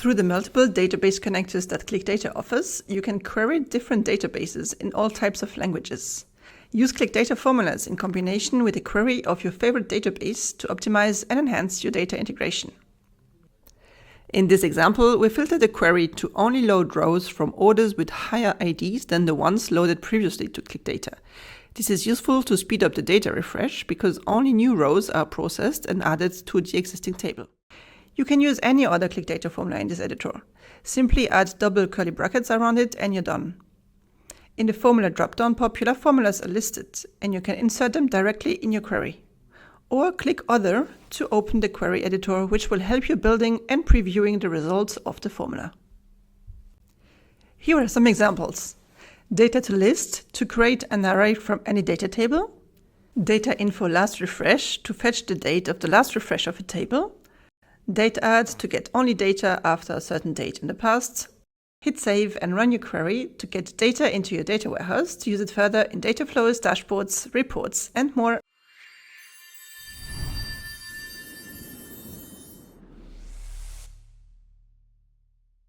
Through the multiple database connectors that ClicData offers, you can query different databases in all types of languages. Use ClicData formulas in combination with a query of your favorite database to optimize and enhance your data integration. In this example, we filtered the query to only load rows from orders with higher IDs than the ones loaded previously to ClicData. This is useful to speed up the data refresh because only new rows are processed and added to the existing table. You can use any other ClicData formula in this editor. Simply add double curly brackets around it and you're done. In the formula dropdown, popular formulas are listed and you can insert them directly in your query. Or click Other to open the query editor, which will help you building and previewing the results of the formula. Here are some examples. Data to list to create an array from any data table. Data info last refresh to fetch the date of the last refresh of a table. Date add to get only data after a certain date in the past. Hit save and run your query to get data into your data warehouse to use it further in data flows, dashboards, reports, and more.